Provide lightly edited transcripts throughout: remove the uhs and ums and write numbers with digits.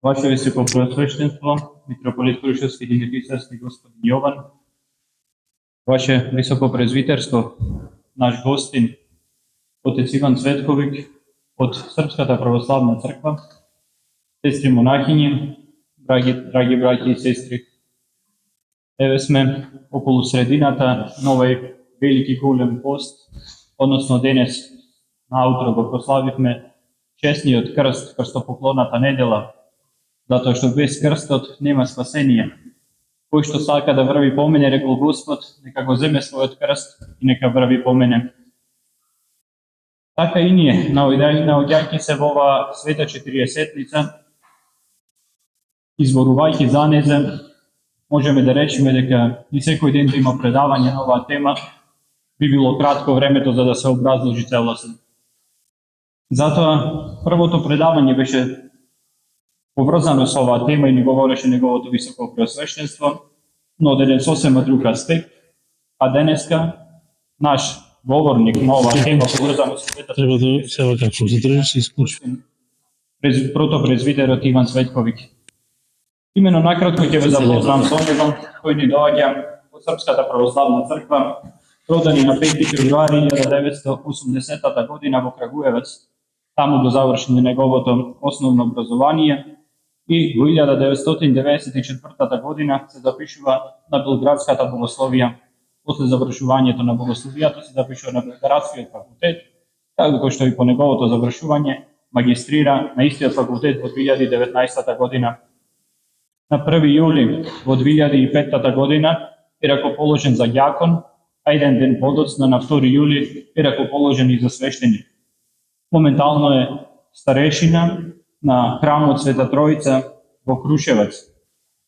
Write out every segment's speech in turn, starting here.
Vaše Visokopreosveštenstvo, mitropolit Kruševský Dimitrijevski gospodin Jovan, Vaše Visokoprezviterstvo, naš gostin, otec Ivan Cvetković, od Srpskata pravoslavna crkva, sestri monahinje, dragi braći i sestri. Evo sme okolo sredinata na ovaj veliki golem post, odnosno danes na utro ga proslavimo česni od krstopoklonata nedela, zato što bez krstot nema spasenija. Koji što svaka da vrvi pomene, rekao Gospod, neka go zeme svoj od krst i neka vrvi pomene. Така и ние, наоѓајќи се во ова света четириесетница, изборувајќи за незе, можеме да речеме дека и секој ден да има предавање на оваа тема, би било кратко времето за да се образложи целосно. Затоа, првото предавање беше поврзано со оваа тема и ни говореше неговото високо преосвещенство, но денес сосема друг аспект, а денеска наш govornik na ova tema povezano sa sveta. Treba da se ovako zadrži iskući. Protoprezviter Ivan Cvetković. Imeno nakratko ќе ве запознам со него, кој ни доаѓа од Српската православна црква, родан на 5. февруари 1980 година во Крагуевец. Таму го заврши неговото основно образование и во 1994 година се запишува на Белградската богословија. После завршувањето на богословијата се запишува на Белградскиот факултет, како што и по неговото завршување магистрира на истиот факултет во 2019 година. На 1. јули во 2005 година е ракоположен за ѓакон, а еден ден подоцна на 2. јули е ракоположен и за свештеник. Моментално е старешина на храмот Света Троица во Крушевец,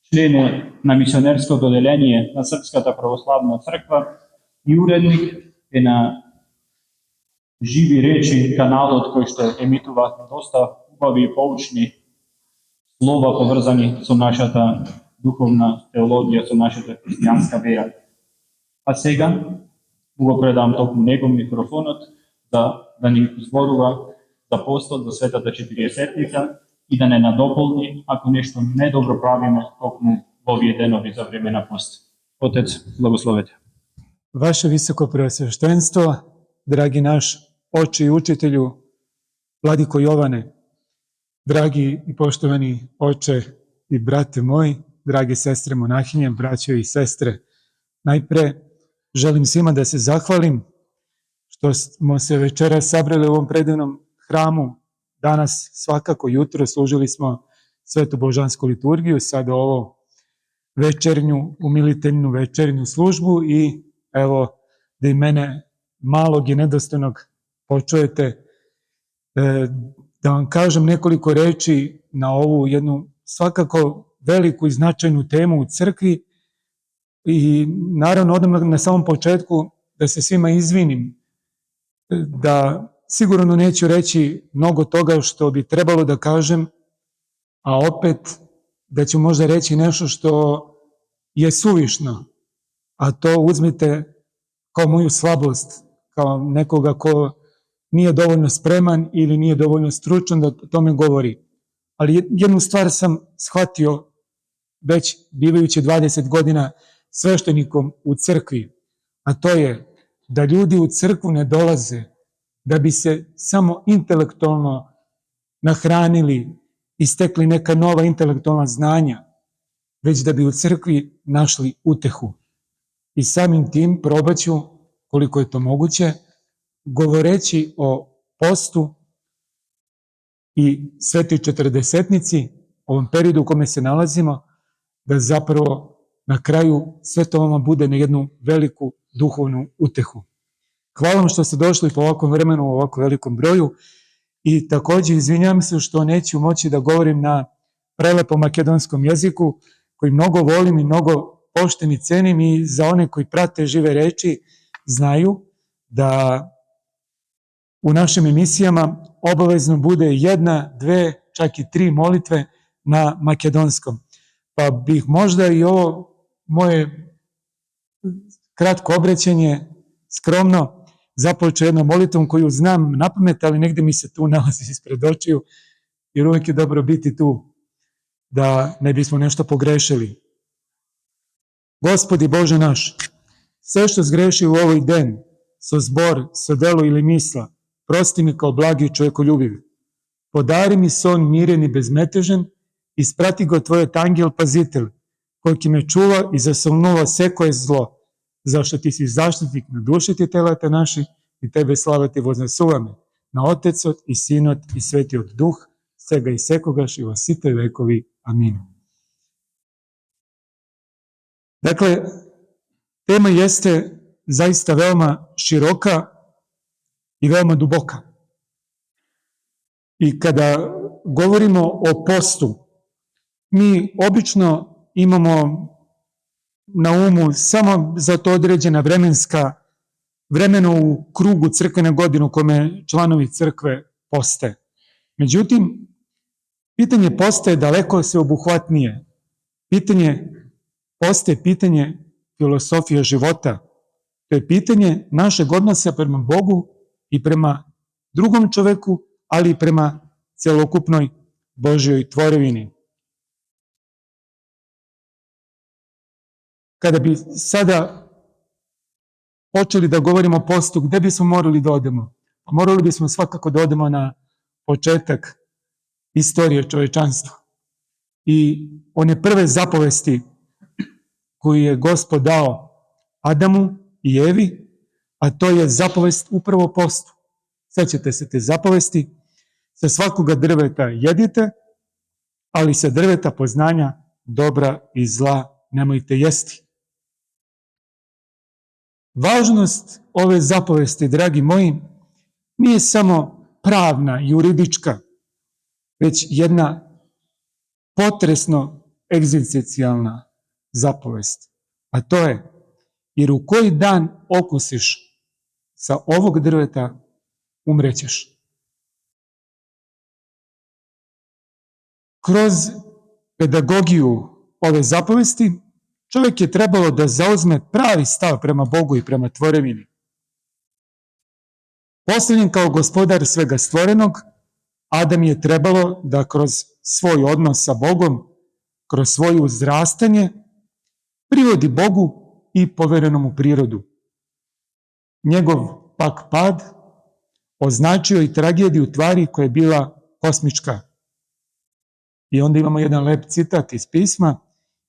член на мисионерското оделение на Српската православна црква и уредник е на Живи речи каналот кој што емитува доста убави и поучни слова поврзани со нашата духовна теологија, со нашата христијанска вера. А сега го предам токму него микрофонот да ни зборува за постот за Светата Четириесетница и да не надополни ако нешто недобро правиме токму во овие денови за време на пост. Отец, благословете. Vaše visoko preosveštenstvo, dragi naš oče i učitelju, Vladiko Jovane, dragi i poštovani oče i brate moji, drage sestre monahinje, braćo i sestre, najpre želim svima da se zahvalim što smo se večeras sabrali u ovom predivnom hramu. Danas svakako jutro služili smo svetu božansku liturgiju, sada ovo večernju, umiliteljnu večernju službu i evo da i mene malog i nedostojnog počujete, da vam kažem nekoliko reči na ovu jednu svakako veliku i značajnu temu u crkvi i naravno odmah na samom početku da se svima izvinim, da sigurno neću reći mnogo toga što bi trebalo da kažem, a opet da ću možda reći nešto što je suvišno, a to uzmite kao moju slabost, kao nekoga ko nije dovoljno spreman ili nije dovoljno stručan da o tome govori. Ali jednu stvar sam shvatio već bivajući 20 godina sveštenikom u crkvi, a to je da ljudi u crkvu ne dolaze da bi se samo intelektualno nahranili i stekli neka nova intelektualna znanja, već da bi u crkvi našli utehu. I samim tim probaću, koliko je to moguće, govoreći o postu i svetoj četrdesetnici, ovom periodu u kome se nalazimo, da zapravo na kraju sve to vama bude na jednu veliku duhovnu utehu. Hvala vam što ste došli po ovakvom vremenu, u ovako velikom broju i takođe izvinjam se što neću moći da govorim na prelepom makedonskom jeziku koji mnogo volim i mnogo poštem i cenim i za one koji prate žive reči znaju da u našim emisijama obavezno bude 1, 2, čak i 3 molitve na makedonskom. Pa bih možda i ovo moje kratko obraćanje skromno započeo jednom molitvom koju znam napamet, ali negde mi se tu nalazi ispred očiju, jer uvijek je dobro biti tu da ne bismo nešto pogrešili. Gospodi Bože naš, sve što zgreši u ovoj den, so zbor, so delo ili misla, prosti mi kao blagi čovjekoljubiv. Podari mi son miren i bezmetežen, isprati go tvoj angel pazitelj, koji me čuva i zasomnuva sve koje zlo, zašto ti si zaštitnik na duši ti telata naši i tebe slava ti voznasuvame, na Otecot i Sinot i Sveti od Duh, svega i sekogaš i vasite vekovi. Amin. Dakle, tema jeste zaista veoma široka i veoma duboka. I kada govorimo o postu, mi obično imamo na umu samo za to određena vremeno u krugu crkvene godine u kome članovi crkve poste. Međutim, pitanje posta je daleko sveobuhvatnije. Pitanje posta je pitanje filosofije života. To je pitanje našeg odnosa prema Bogu i prema drugom čoveku, ali i prema celokupnoj Božjoj tvorevini. Kada bi sada počeli da govorimo o postu, gde bismo morali da odemo? Morali bismo svakako da odemo na početak istorije čovečanstva i one prve zapovesti koju je Gospod dao Adamu i Evi, a to je zapovest upravo o postu. Sećate se te zapovesti, sa svakoga drveta jedite, ali sa drveta poznanja dobra i zla nemojte jesti. Važnost ove zapovesti, dragi moji, nije samo pravna, juridička, već jedna potresno egzistencijalna zapovest. A to je, jer u koji dan okusiš sa ovog drveta, umrećeš. Kroz pedagogiju ove zapovesti, čovjek je trebalo da zauzme pravi stav prema Bogu i prema tvorevini. Postavljen kao gospodar svega stvorenog, Adam je trebalo da kroz svoj odnos sa Bogom, kroz svoje uzrastanje, privodi Bogu i poverenom mu prirodu. Njegov pak pad označio i tragediju tvari koja je bila kosmička. I onda imamo jedan lep citat iz pisma,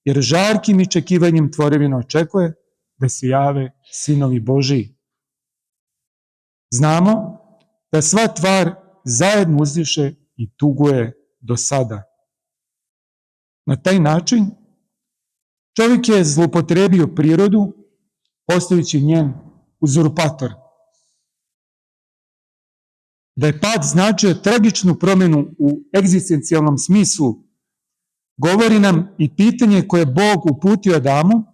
jer žarkim iščekivanjem tvorevina očekuje da se jave sinovi Božiji. Znamo da sva tvar zajedno uzdiše i tuguje do sada. Na taj način čovjek je zloupotrebio prirodu, postajući njen uzurpator. Da je pad značio tragičnu promjenu u egzistencijalnom smislu, govori nam i pitanje koje je Bog uputio Adamu,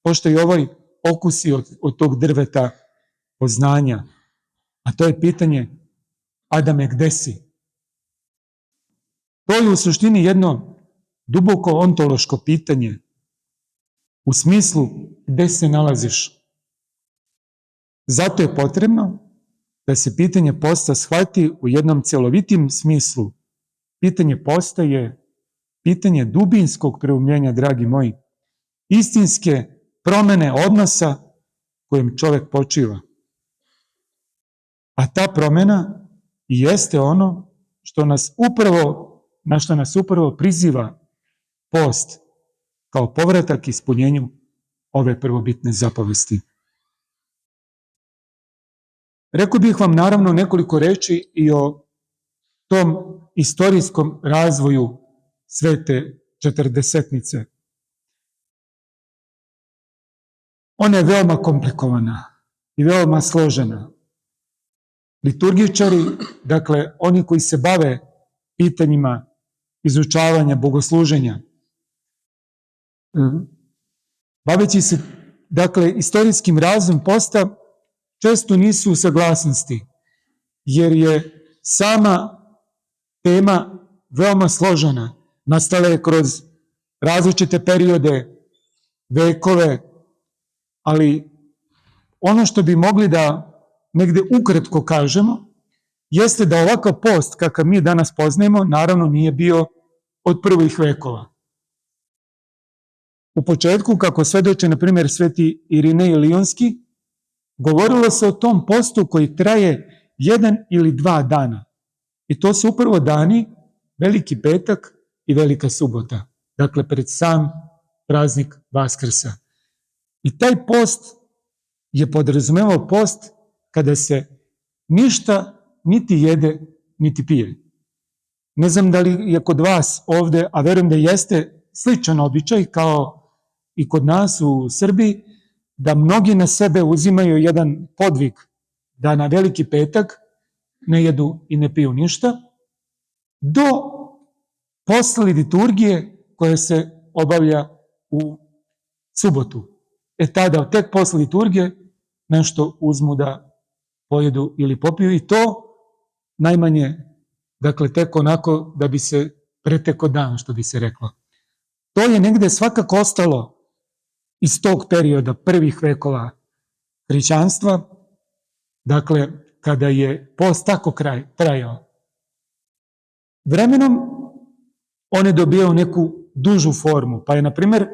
pošto je ovaj okusi od tog drveta poznanja. A to je pitanje, Adame, gde si? To je u suštini jedno duboko ontološko pitanje, u smislu gde se nalaziš. Zato je potrebno da se pitanje posta shvati u jednom celovitim smislu. Pitanje posta je pitanje dubinskog preumljenja, dragi moji, istinske promene odnosa kojim čovjek počiva. A ta promena i jeste ono na što nas upravo priziva post, kao povratak ispunjenju ove prvobitne zapovesti. Rekao bih vam naravno nekoliko reči i o tom istorijskom razvoju Svete Četrdesetnice. Ona je veoma komplikovana i veoma složena. Liturgičari, dakle oni koji se bave pitanjima izučavanja, bogosluženja, baveći se, dakle, istorijskim razvojem posta, često nisu u saglasnosti, jer je sama tema veoma složena. Nastala je kroz različite periode, vekove, ali ono što bi mogli da negde ukratko kažemo, jeste da ovakav post kakav mi danas poznajemo, naravno nije bio od prvih vekova. U početku, kako svedoče, na primjer, sveti Irinej Lionski, govorilo se o tom postu koji traje 1 ili 2 dana. I to su upravo dani Veliki petak i Velika subota. Dakle, pred sam praznik Vaskrsa. I taj post je podrazumevao post kada se ništa niti jede, niti pije. Ne znam da li je kod vas ovde, a verujem da jeste sličan običaj kao i kod nas u Srbiji, da mnogi na sebe uzimaju jedan podvig da na Veliki petak ne jedu i ne piju ništa, do posle liturgije koja se obavlja u subotu. Tada, tek posle liturgije, nešto uzmu da pojedu ili popiju i to najmanje, dakle, tek onako da bi se preteko dan, što bi se reklo. To je negde svakako ostalo iz tog perioda prvih vekova hrišćanstva, dakle, kada je post tako trajao. Vremenom on je dobijao neku dužu formu, pa je, na primjer,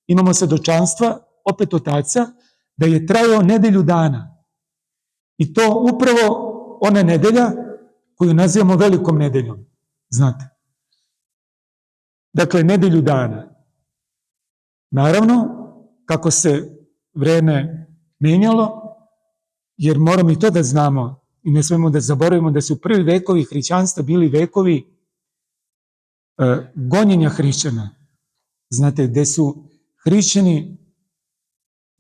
imamo svedočanstva, opet od otaca, da je trajao nedelju dana. I to upravo ona nedelja koju nazivamo Velikom nedeljom, znate. Dakle, nedelju dana. Naravno, kako se vreme menjalo, jer moramo i to da znamo i ne smemo da zaboravimo da su prvi vekovi hrišćanstva bili vekovi gonjenja hrišćana. Znate, gde su hrišćani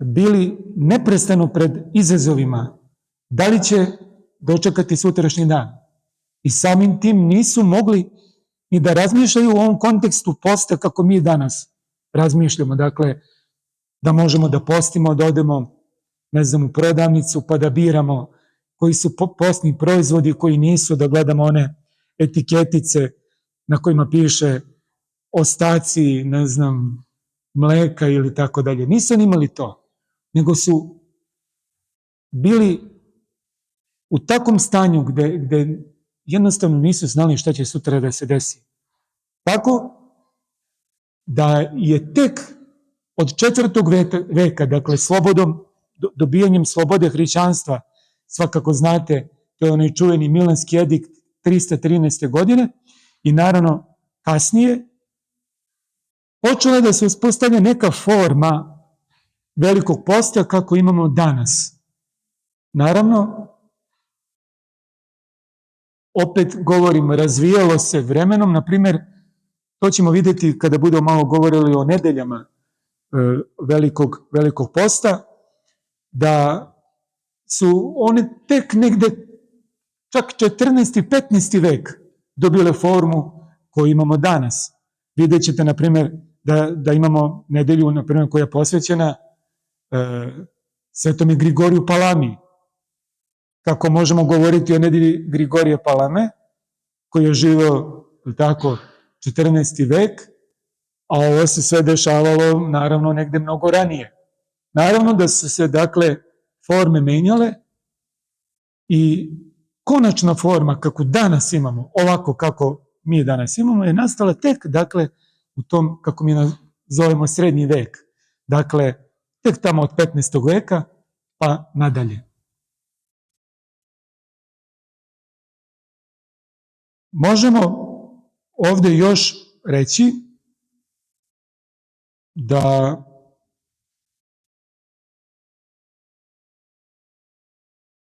bili neprestano pred izazovima. Da li će dočekati sutrašnji dan? I samim tim nisu mogli ni da razmišljaju u ovom kontekstu posta kako mi danas razmišljamo. Dakle, da možemo da postimo, da odemo, ne znam, u prodavnicu pa da biramo koji su postni proizvodi, koji nisu, da gledamo one etiketice na kojima piše ostaci, ne znam, mleka ili tako dalje. Nisu oni imali to, nego su bili u takvom stanju gde jednostavno nisu znali šta će sutra da se desi. Tako da je tek od 4. veka, dakle, dobijanjem slobode hrišćanstva, svakako znate, to je onaj čuveni Milanski edikt 313. godine, i naravno kasnije, počela je da se uspostavlja neka forma Velikog posta kako imamo danas. Naravno, opet govorim, razvijalo se vremenom, na primjer, to ćemo vidjeti kada budemo malo govorili o nedeljama Velikog posta, da su one tek negde, čak 14. i 15. vek dobile formu koju imamo danas. Vidjet ćete, na primjer, da imamo nedelju, na primjer, koja je posvećena Svetome Grigoriju Palami. Kako možemo govoriti o nedelji Grigorije Palame, koji je živeo, tako, 14. vek, a ovo se sve dešavalo, naravno, negde mnogo ranije. Naravno da su se, dakle, forme menjale i konačna forma kako danas imamo, ovako kako mi danas imamo, je nastala tek, dakle, u tom, kako mi zovemo, srednji vek. Dakle, tek tamo od 15. veka pa nadalje. Možemo ovde još reći da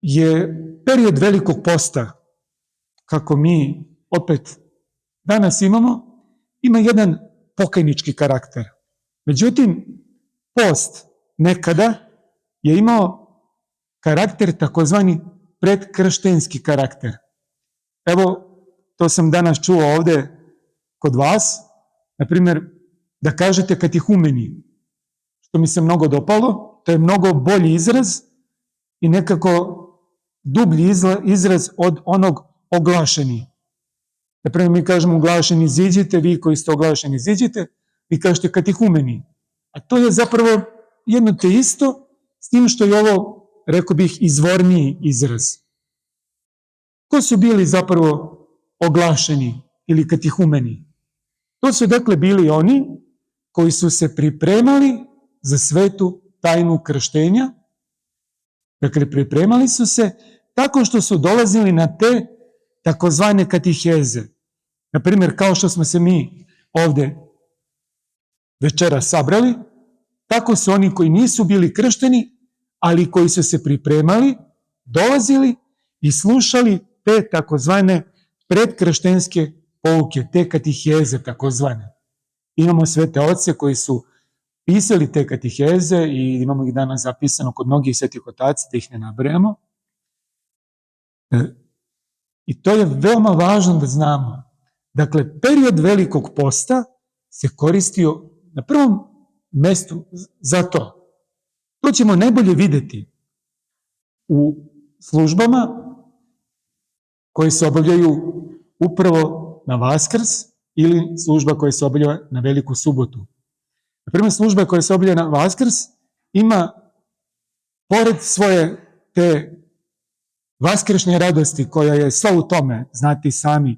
je period Velikog posta, kako mi opet danas imamo, ima jedan pokajnički karakter. Međutim, post nekada je imao karakter, takozvani predkrštenski karakter. Evo, to sam danas čuo ovde kod vas, na primjer, da kažete katihumeni, što mi se mnogo dopalo, to je mnogo bolji izraz i nekako dublji izraz od onog oglašeni. Na primjer, mi kažemo oglašeni iziđite, vi koji ste oglašeni iziđite, vi kažete katihumeni. A to je zapravo jedno te isto, s tim što je ovo, rekao bih, izvorniji izraz. Ko su bili zapravo oglašeni ili katihumeni? To su dakle bili oni koji su se pripremali za svetu tajnu krštenja. Dakle, pripremali su se tako što su dolazili na te takozvane katiheze. Na primjer, kao što smo se mi ovde večeras sabrali, tako su oni koji nisu bili kršteni, ali koji su se pripremali, dolazili i slušali te takozvane predkrštenske pouke, te katiheze takozvane. Imamo svete oce koji su pisali te katiheze i imamo ih danas zapisano kod mnogih svetih otaca, da ih ne nabrajamo. I to je veoma važno da znamo. Dakle, period Velikog posta se koristio na prvom mestu za to. To ćemo najbolje videti u službama koje se obavljaju upravo na Vaskrs ili služba koja se obavlja na Veliku subotu. Na primjer, služba koja se obavlja na Vaskrs ima, pored svoje te vaskršnje radosti, koja je sva u tome, znate sami,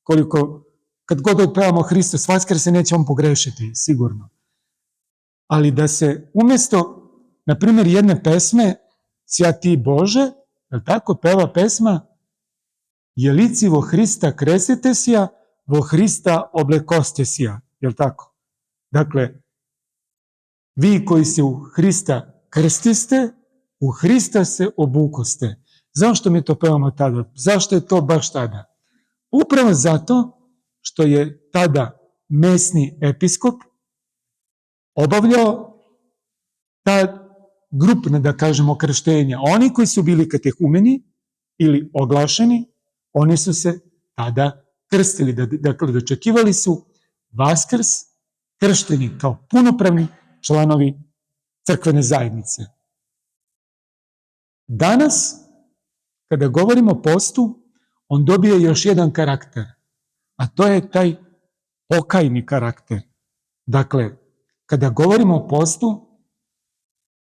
koliko, kad god otpevamo Hristos Vaskrse, nećemo pogrešiti, sigurno. Ali da se umjesto, na primjer, jedne pesme, Sja ti Bože, je tako, peva pesma Je lici vo Hrista kresitesija, vo Hrista oblekostesija, je tako? Dakle, vi koji se u Hrista krstiste, u Hrista se obukoste. Zašto mi to pevamo tada? Zašto je to baš tada? Upravo zato što je tada mesni episkop obavljao ta grupna, da kažemo, krštenja. Oni koji su bili katehumeni ili oglašeni, oni su se tada krstili. Dakle, dočekivali su Vaskrs kršteni kao punopravni članovi crkvene zajednice. Danas, kada govorimo o postu, on dobije još jedan karakter, a to je taj pokajni karakter. Dakle, kada govorimo o postu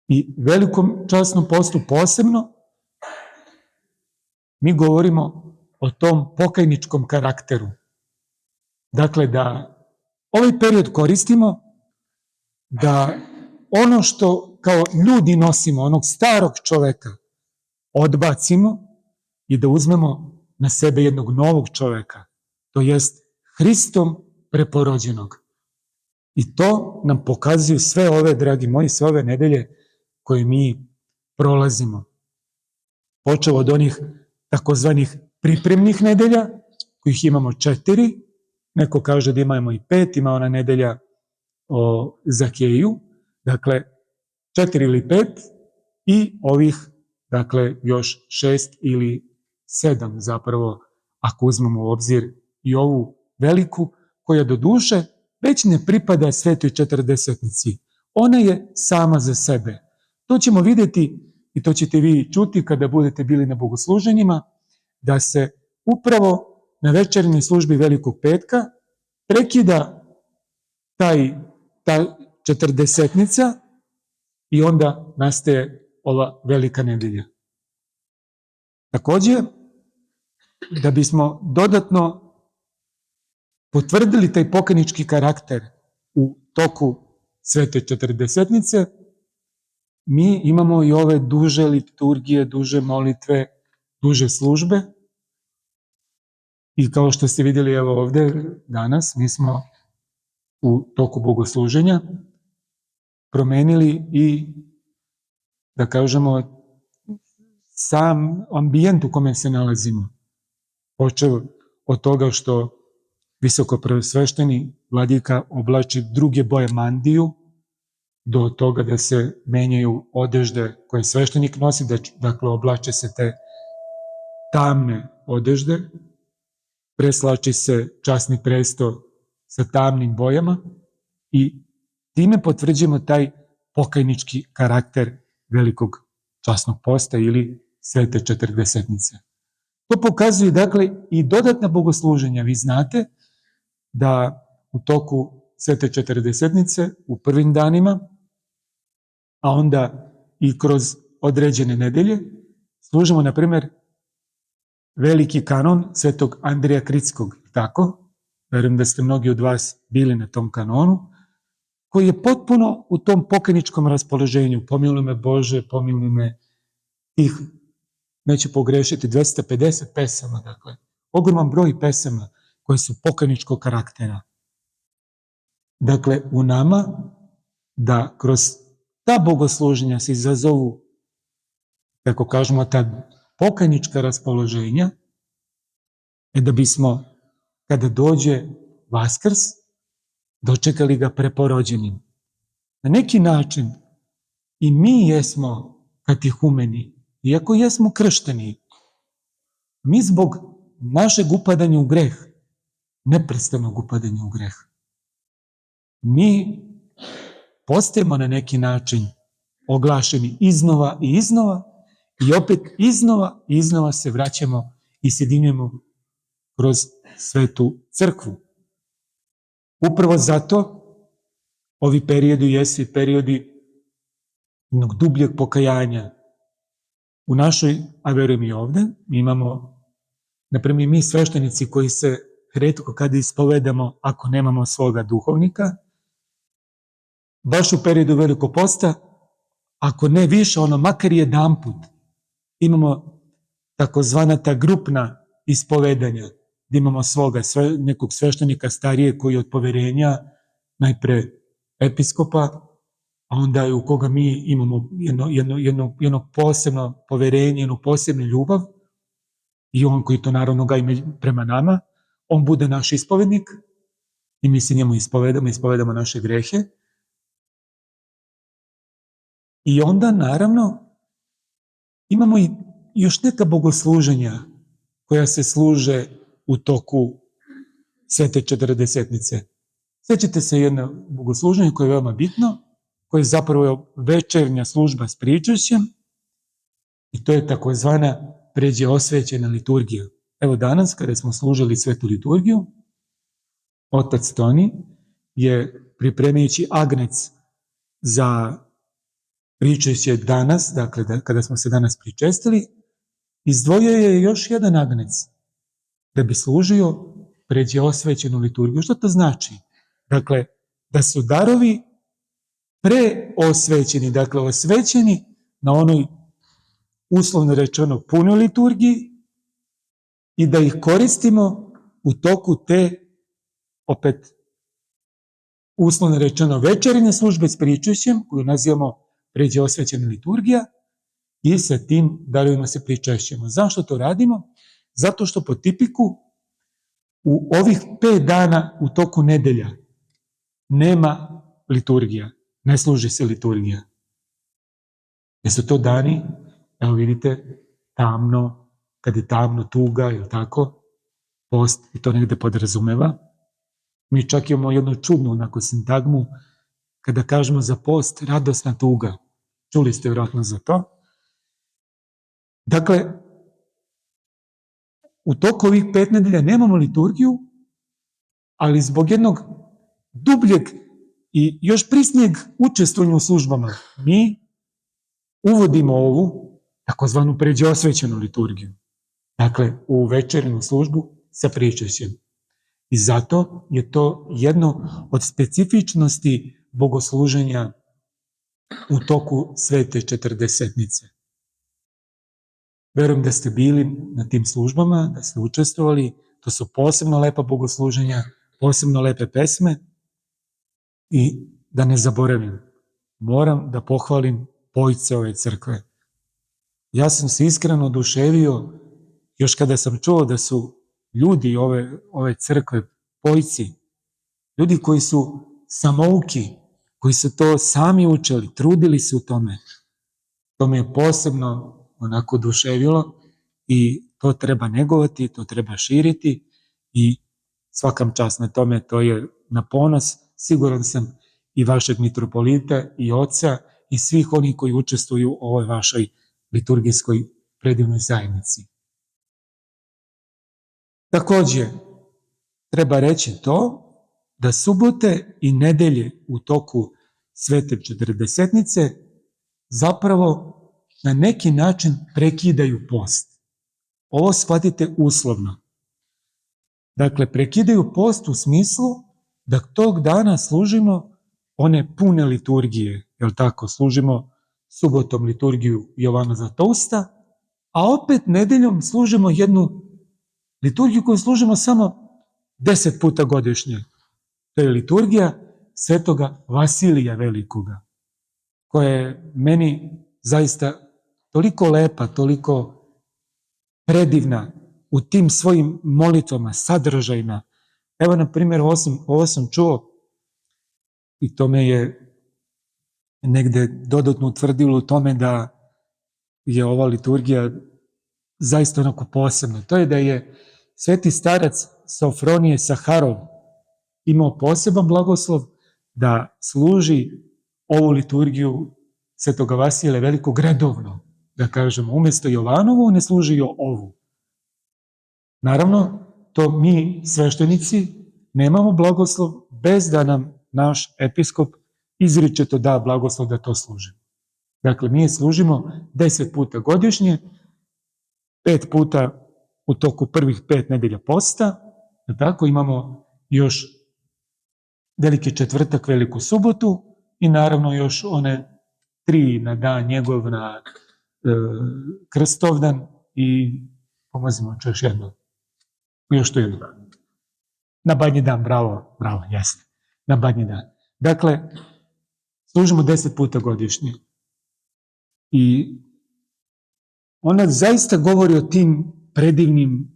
i velikom časnom postu posebno, mi govorimo o tom pokajničkom karakteru. Dakle, da ovaj period koristimo da ono što kao ljudi nosimo, onog starog čoveka, odbacimo i da uzmemo na sebe jednog novog čoveka, to jest Hristom preporođenog. I to nam pokazuju sve ove, dragi moji, sve ove nedelje koje mi prolazimo. Počeo od onih takozvanih pripremnih nedelja, kojih imamo 4, neko kaže da imamo i 5, ima ona nedelja o Zakeju, dakle 4 ili 5 i ovih, dakle, još 6 ili 7 zapravo, ako uzmemo u obzir i ovu veliku, koja do duše već ne pripada svetoj četrdesetnici. Ona je sama za sebe. To ćemo vidjeti i to ćete vi čuti kada budete bili na bogosluženjima, da se upravo na večernjoj službi Velikog petka prekida ta četrdesetnica i onda nastaje ova velika nedelja. Također, da bismo dodatno potvrdili taj pokajnički karakter u toku svete četrdesetnice, mi imamo i ove duže liturgije, duže molitve, duže službe. I kao što ste vidjeli evo ovde danas, mi smo u toku bogosluženja promenili i, da kažemo, sam ambijent u kome se nalazimo. Počeo od toga što visokopreosvešteni vladika oblači druge boje mandiju, do toga da se menjaju odežde koje sveštenik nosi, dakle oblače se te tamne odežde, preslači se časni presto sa tamnim bojama i time potvrđujemo taj pokajnički karakter velikog časnog posta ili svete četrdesetnice. To pokazuje, dakle, i dodatna bogosluženja. Vi znate da u toku svete četrdesetnice, u prvim danima, a onda i kroz određene nedelje, služimo, na primjer, veliki kanon svetog Andrija Kritskog, tako? verujem da ste mnogi od vas bili na tom kanonu, koji je potpuno u tom pokajničkom raspoloženju. Pomiluj me Bože, pomiluj me, tih, neću pogrešiti, 250 pesama, dakle, ogroman broj pesama koje su pokajničkog karaktera. Dakle, u nama da kroz ta bogosluženja se izazovu, kako kažemo, ta pokajnička raspoloženja, da bismo, kada dođe Vaskrs, dočekali ga preporođenim. Na neki način i mi jesmo katihumeni, iako jesmo kršteni, mi zbog našeg upadanja u greh, neprestanog upadanja u greh, mi postajemo na neki način oglašeni iznova i iznova i opet iznova i iznova se vraćamo i sjedinjujemo kroz svetu crkvu. Upravo zato ovi periodi jesu i periodi jednog dubljeg pokajanja. U našoj, a verujem i ovde, mi imamo, naprimjer, mi sveštenici koji se retko kada ispovedamo ako nemamo svoga duhovnika, baš u periodu Velikog posta, ako ne više, makar jedanput, imamo takozvana ta grupna ispovedanja, gdje imamo svoga nekog sveštenika starije koji je od poverenja, najpre episkopa, a onda u koga mi imamo jedno posebno poverenje, jednu posebnu ljubav, i on koji to naravno ga ima prema nama, on bude naš ispovednik i mi se njemu ispovedamo naše grehe. I onda, naravno, imamo i još neka bogosluženja koja se služe u toku Svete Četrdesetnice. Sjećate se jedno bogosluženje koje je veoma bitno, koje je zapravo večernja služba s pričašćem, i to je takozvana pređe osvećena liturgija. Evo danas, kada smo služili svetu liturgiju, otac Toni je, pripremajući agnec za pričešće danas, dakle kada smo se danas pričestili, izdvojio je još jedan agnec da bi služio pređe osvećenu liturgiju. Što to znači? Dakle, da su darovi preosvećeni, dakle osvećeni na onoj, uslovno rečeno, punoj liturgiji, i da ih koristimo u toku te, opet, uslovno rečeno, večernje službe s pričešćem, koju nazivamo pređe osvećena liturgija, i sa tim darovima se pričešćemo. Zašto to radimo? Zato što po tipiku u ovih 5 dana u toku nedelja nema liturgija, ne služi se liturgija. Jer su to dani, evo vidite, tamno, kad je tamno, tuga, ili tako, post i to negde podrazumeva. Mi čak imamo jednu čudnu onako sintagmu, kada kažemo za post, radosna tuga. Čuli ste vjerojatno za to. Dakle, u toku ovih 5 nedelja nemamo liturgiju, ali zbog jednog dubljeg i još prisnijeg učestvovanja u službama, mi uvodimo ovu takozvanu pređe osvećenu liturgiju. Dakle, u večernju službu sa pričešćem. I zato je to jedno od specifičnosti bogosluženja u toku Svete Četrdesetnice. Verujem da ste bili na tim službama, da ste učestvovali, to su posebno lepa bogosluženja, posebno lepe pesme, i da ne zaboravim, moram da pohvalim pojce ove crkve. Ja sam se iskreno oduševio još kada sam čuo da su ljudi ove crkve pojci, ljudi koji su samouki, koji su to sami učili, trudili se u tome. To me je posebno onako oduševilo i to treba negovati, to treba širiti i svakam čast na tome, to je na ponos, siguran sam, i vašeg mitropolita i oca i svih onih koji učestvuju u ovoj vašoj liturgijskoj predivnoj zajednici. Takođe, treba reći to da subote i nedelje u toku Svete Četrdesetnice zapravo na neki način prekidaju post. Ovo shvatite uslovno. Dakle, prekidaju post u smislu da tog dana služimo one pune liturgije, jel tako? Služimo subotom liturgiju Jovana Zlatousta, a opet nedeljom služimo jednu liturgiju koju služimo samo 10 puta godišnje. To je liturgija svetoga Vasilija Velikoga, koja je meni zaista toliko lepa, toliko predivna u tim svojim molitvama, sadržajima. Evo, na primjer, ovo sam čuo i to me je negde dodatno utvrdilo u tome da je ova liturgija zaista onako posebna. To je da je sveti starac Sofronije Saharov imao poseban blagoslov da služi ovu liturgiju svetoga Vasilija Velikog redovno, da kažemo, umjesto Jovanovu on je služio ovu. Naravno, to mi sveštenici nemamo blagoslov bez da nam naš episkop izričito da blagoslov da to služimo. Dakle, mi je služimo 10 puta godišnje, 5 puta u toku prvih 5 nedelja posta, tako imamo još Veliki četvrtak, Veliku subotu i naravno još one 3 na dan njegov, na Krstovdan i pomozimo još jedno. Još to jedno. Na Badnji dan, bravo, jasno. Na Badnji dan. Dakle, služimo 10 puta godišnje. I ona zaista govori o tim predivnim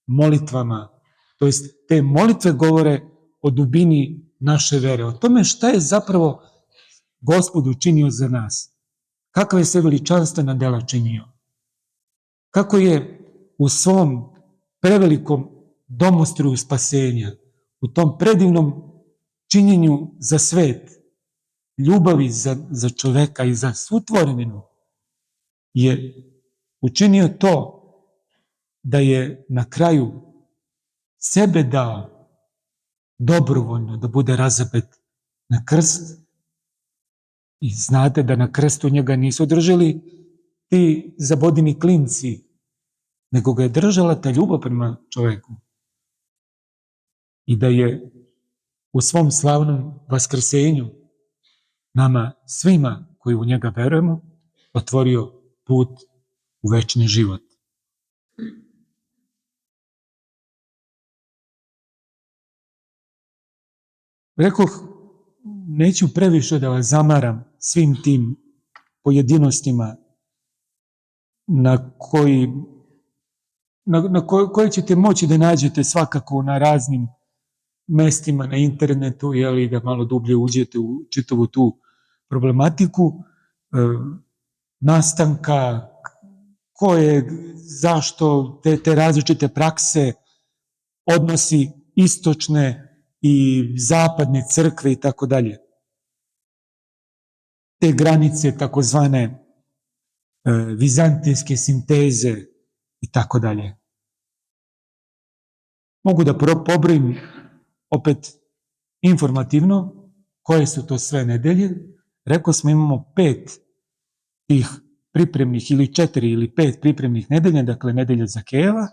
molitvama, to jest te molitve govore o dubini naše vere, o tome šta je zapravo Gospod učinio za nas, kakva je sve veličanstvena dela činio, kako je u svom prevelikom domostroju spasenja, u tom predivnom činjenju za svet, ljubavi za čoveka i za svu tvorevinu, je učinio to da je na kraju sebe dao dobrovoljno da bude razapet na krst. I znate da na krstu njega nisu držali ti zabodini klinci, nego ga je držala ta ljubav prema čoveku. I da je u svom slavnom vaskrsenju nama svima koji u njega verujemo otvorio put u večni život. Rekoh, neću previše da vas zamaram svim tim pojedinostima koje ćete moći da nađete svakako na raznim mestima na internetu, jeli, da malo dublje uđete u čitavu tu problematiku nastanka, zašto te različite prakse, odnosi istočne i zapadne crkve i tako dalje. Te granice takozvane vizantijske sinteze i tako dalje. Mogu da pobrojim opet informativno koje su to sve nedelje. Rekao smo imamo 5 tih pripremnih ili 4 ili 5 pripremnih nedelja, dakle nedelja Zakejeva,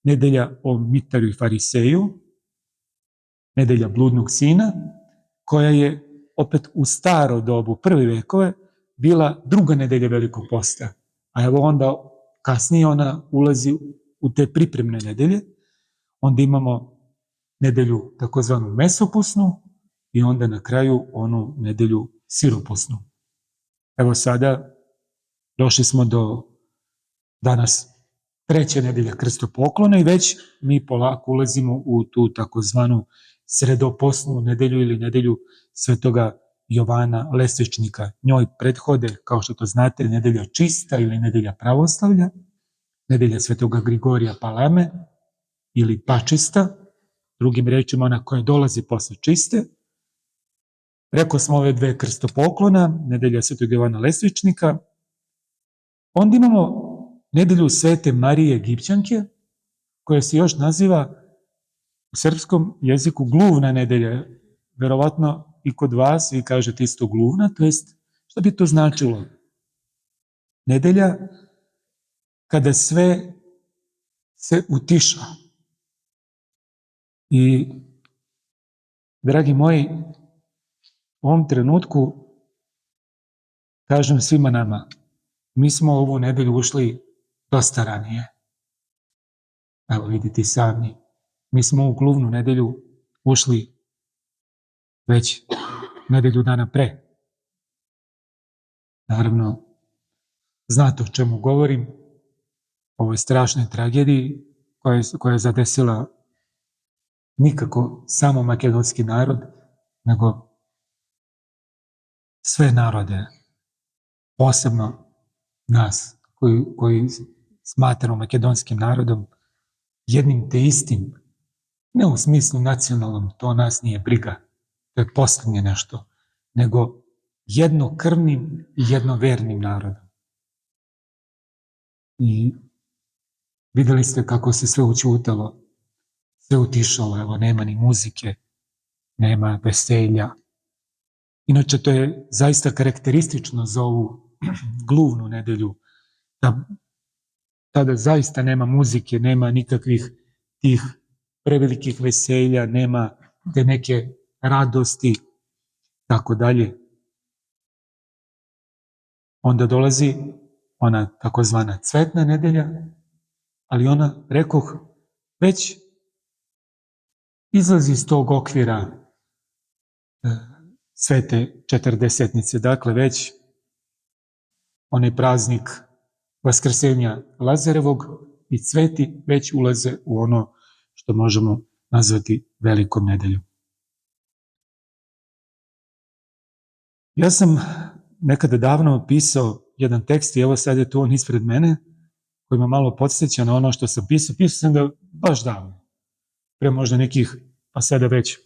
nedelja o Mitaru i Fariseju, nedelja bludnog sina, koja je opet u staro dobu, prve vekove, bila druga nedelja Velikog posta. A evo onda kasnije ona ulazi u te pripremne nedelje. Onda imamo nedelju takozvanu mesopusnu i onda na kraju onu nedelju siropusnu. Evo sada došli smo do danas 3. nedelja krstopoklona i već mi polako ulazimo u tu takozvanu sredopusnu nedelju ili nedelju svetoga Jovana Lesvičnika. Njoj prethode, kao što to znate, nedelja čista ili nedelja pravoslavlja, nedelja svetoga Grigorija Palame ili pačista, drugim rečima ona koja dolazi posle čiste. Rekao smo ove 2 krstopoklona, nedelja svetog Jovana Lesvičnika. Onda imamo nedelju Svete Marije Egipćanke, koja se još naziva u srpskom jeziku gluvna nedelja. Verovatno i kod vas vi kažete isto gluvna, to jest šta bi to značilo? Nedelja kada sve se utiša, I, dragi moji, u ovom trenutku kažem svima nama, mi smo ovu nedelju ušli dosta ranije. Evo vidite sami, mi smo u gluvnu nedelju ušli već nedelju dana pre. Naravno, znate o čemu govorim, o ovoj strašnoj tragediji koja je zadesila nikako samo makedonski narod, nego sve narode, posebno nas koji smatramo makedonskim narodom jednim te istim, ne u smislu nacionalnom, to nas nije briga, to je poslednje nešto, nego jednokrvnim i jednovernim narodom. I videli ste kako se sve učutalo, sve utišalo, evo nema ni muzike, nema veselja. Inače, to je zaista karakteristično za ovu gluvnu nedelju, da tada zaista nema muzike, nema nikakvih tih prevelikih veselja, nema te neke radosti, tako dalje. Onda dolazi ona takozvana cvetna nedelja, ali ona, rekoh, već izlazi iz tog okvira svete četrdesetnice, dakle već onaj praznik Vaskrsenja Lazarevog i cveti već ulaze u ono što možemo nazvati velikom nedeljom. Ja sam nekada davno pisao jedan tekst i evo sad je tu on ispred mene, koji me malo podsjeća na ono što sam pisao. Pisao sam ga baš davno, pre možda nekih, pa sada već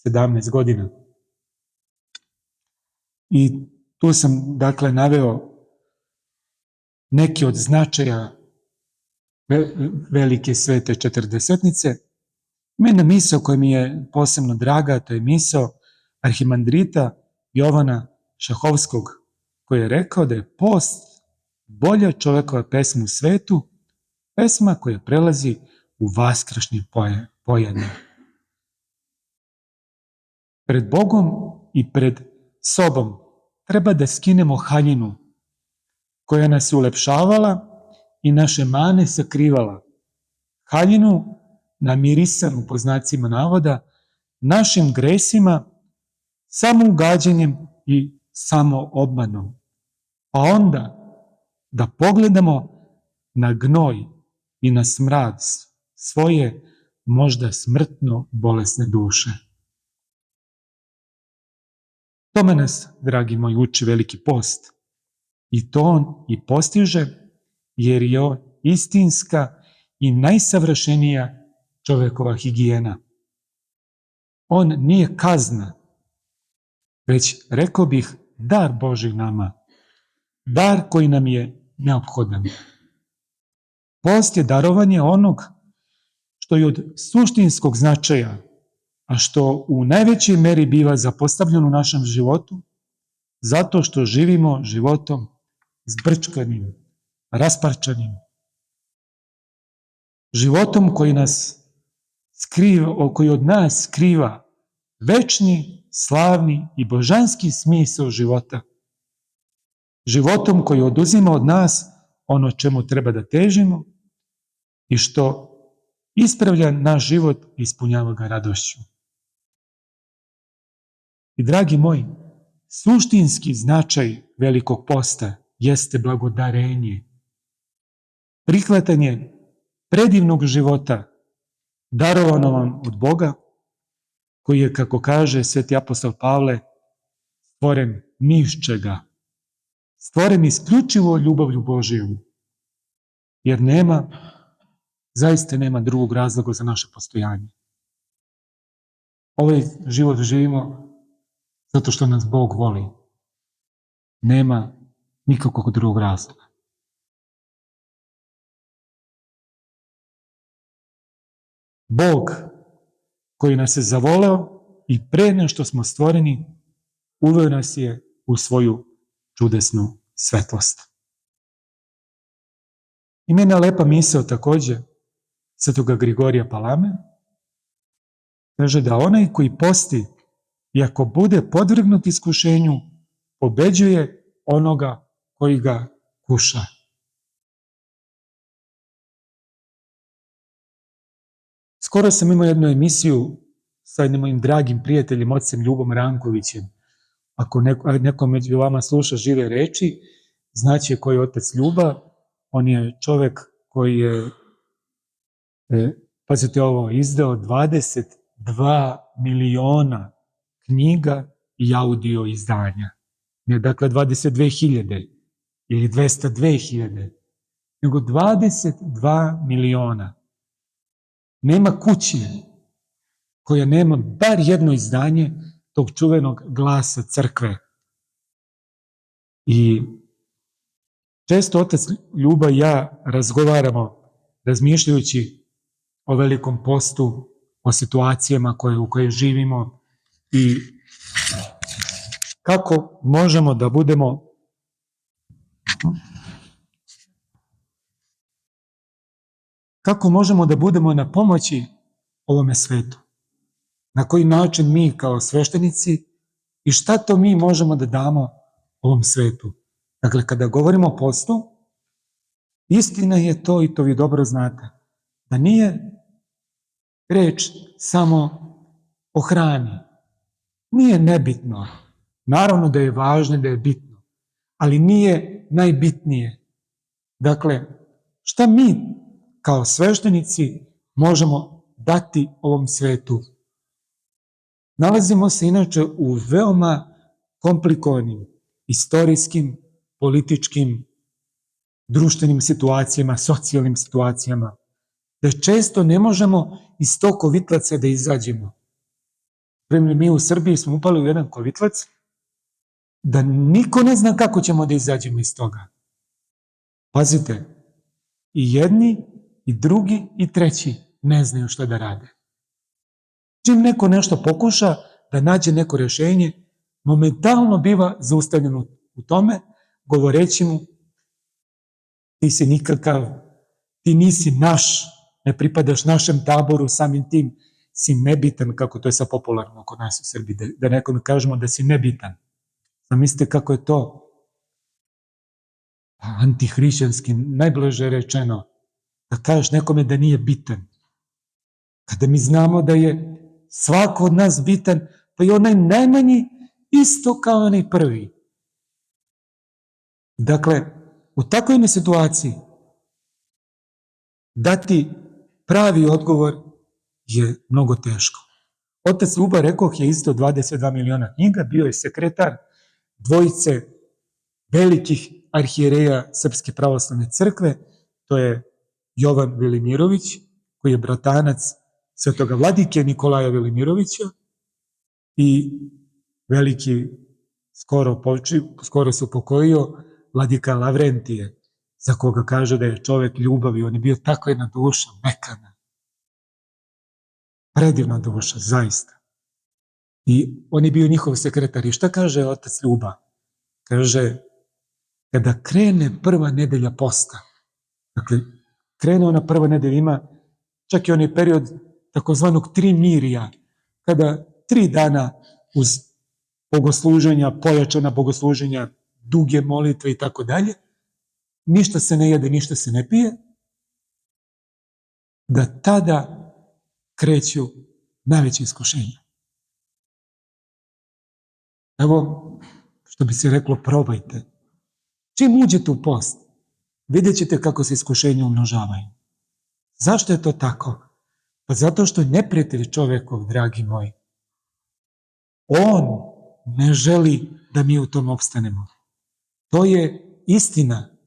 16-17 godina. I tu sam, dakle, naveo neki od značaja velike svete četrdesetnice. Mena misao koja mi je posebno draga, to je misao arhimandrita Jovana Šahovskog, koji je rekao da je post bolja čovekova pesma u svetu, pesma koja prelazi u vaskršnje pojene. Pred Bogom i pred sobom treba da skinemo haljinu koja nas je ulepšavala i naše mane sakrivala. Haljinu namirisanu, po znacima navoda, našim gresima, samougađanjem i samoobmanom. Pa onda da pogledamo na gnoj i na smrad svoje možda smrtno bolesne duše. Tome nas, dragi moji, uči veliki post. I to on i postiže, jer je on istinska i najsavršenija čovekova higijena. On nije kazna, već, rekao bih, dar Božji nama. Dar koji nam je neophodan. Post je darovanje onog što je od suštinskog značaja, a što u najvećoj meri biva zapostavljeno u našem životu, zato što živimo životom zbrčkanim, rasparčanim. Životom koji nas skriva, koji od nas skriva večni, slavni i božanski smisao života. Životom koji oduzima od nas ono čemu treba da težimo i što ispravlja naš život i ispunjava ga radošću. I dragi moji, suštinski značaj velikog posta jeste blagodarenje, prihvatanje predivnog života darovano vam od Boga, koji je, kako kaže sveti apostol Pavle, stvoren ni iz čega, stvoren isključivo ljubavlju Božijom, jer zaista nema drugog razloga za naše postojanje. Ovaj život živimo zato što nas Bog voli. Nema nikakvog drugog razloga. Bog koji nas je zavoleo i pre nego što smo stvoreni, uveo nas je u svoju čudesnu svetlost. Ima jedna lepa misao takođe Svetoga Grigorija Palame, Kaže da onaj koji posti i ako bude podvrgnut iskušenju, pobeđuje onoga koji ga kuša. Skoro sam imao jednu emisiju sa jednim mojim dragim prijateljem, ocem Ljubom Rankovićem. Ako neko među vama sluša Žive reči, znaće koji je otac Ljuba. On je čovek koji je, pazite ovo, izdao 22 miliona knjiga i audio izdanja. Ne dakle 22.000 ili 202.000, nego 22 miliona. Nema kuće koja nema bar jedno izdanje tog čuvenog Glasa crkve. I često otac Ljuba i ja razgovaramo razmišljajući o velikom postu, o situacijama u kojoj živimo i kako možemo da budemo na pomoći ovome svetu. Na koji način mi kao sveštenici i šta to mi možemo da damo ovom svetu. Dakle, kada govorimo o postu, istina je to, i to vi dobro znate, da nije reč samo o hrani. Nije nebitno. Naravno da je važno i da je bitno, ali nije najbitnije. Dakle, šta mi kao sveštenici možemo dati ovom svetu? Nalazimo se inače u veoma komplikovanim istorijskim, političkim, društvenim situacijama, socijalnim situacijama, da često ne možemo iz tog kovitlaca da izađemo. Primjer, mi u Srbiji smo upali u jedan kovitlac da niko ne zna kako ćemo da izađemo iz toga. Pazite, i jedni, i drugi, i treći ne znaju šta da rade. Čim neko nešto pokuša da nađe neko rješenje, momentalno biva zaustavljen u tome, govoreći mu ti si nikakav, ti nisi naš, ne pripadaš našem taboru, samim tim si nebitan, kako to je sad popularno kod nas u Srbiji, da nekome kažemo da si nebitan. Zamislite kako je to antihrišćanski, najblaže rečeno, da kažeš nekome da nije bitan. Kada mi znamo da je svako od nas bitan, pa i onaj najmanji isto kao onaj prvi. Dakle, u takvoj situaciji dati pravi odgovor je mnogo teško. Otac Ljuba, rekoh, je isto 22 miliona knjiga, bio je sekretar dvojice velikih arhijereja Srpske pravoslavne crkve, to je Jovan Velimirović, koji je bratanac svetoga vladike Nikolaja Velimirovića, i veliki, skoro se upokojio, vladika Lavrentije, za koga kaže da je čovek ljubavi. On je bio tako jedna duša, mekana, predivna duša, zaista. I on je bio njihov sekretar. I šta kaže otac Ljuba? Kaže, kada krene prva nedelja posta, dakle, krene ona prva nedelja, ima čak i onaj period takozvanog trimirija, kada 3 dana uz bogosluženja, pojačana bogosluženja, duge molitve i tako dalje, ništa se ne jede, ništa se ne pije, da tada kreću najveće iskušenja. Evo, što bi se reklo, probajte. Čim uđete u post, vidjet ćete kako se iskušenja umnožavaju. Zašto je to tako? Pa zato što je neprijatelj čovekov, dragi moji. On ne želi da mi u tom opstanemo. To je istina.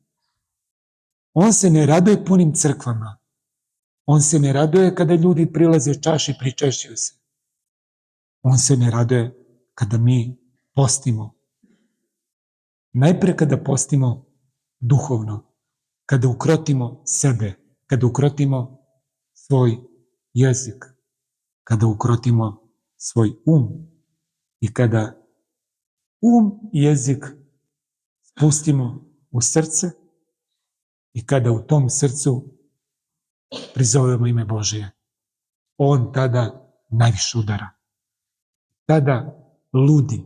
On se ne raduje punim crkvama. On se ne raduje kada ljudi prilaze čaši i pričešćuju se. On se ne raduje kada mi postimo. Najpre kada postimo duhovno, kada ukrotimo sebe, kada ukrotimo svoj jezik, kada ukrotimo svoj i kada i jezik spustimo u srce i kada u tom srcu prizovemo ime Božije. On tada najviše udara. Tada ludi,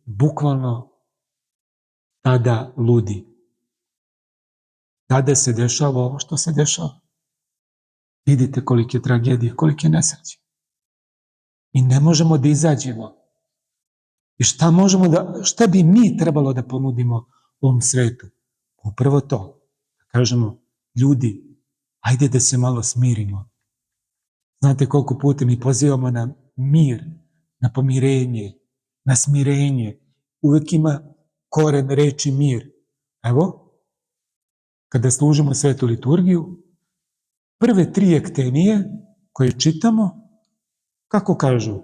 bukvalno tada ludi. Tada se dešava ovo što se dešava. Vidite kolike tragedije, kolike nesreće. I ne možemo da izađemo. I šta bi mi trebalo da ponudimo ovom svetu? Upravo to. Da kažemo, ljudi, ajde da se malo smirimo. Znate koliko puta mi pozivamo na mir, na pomirenje, na smirenje. Uvek ima koren reči mir. Evo, kada služimo svetu liturgiju, prve 3 ektenije koje čitamo, kako kažu?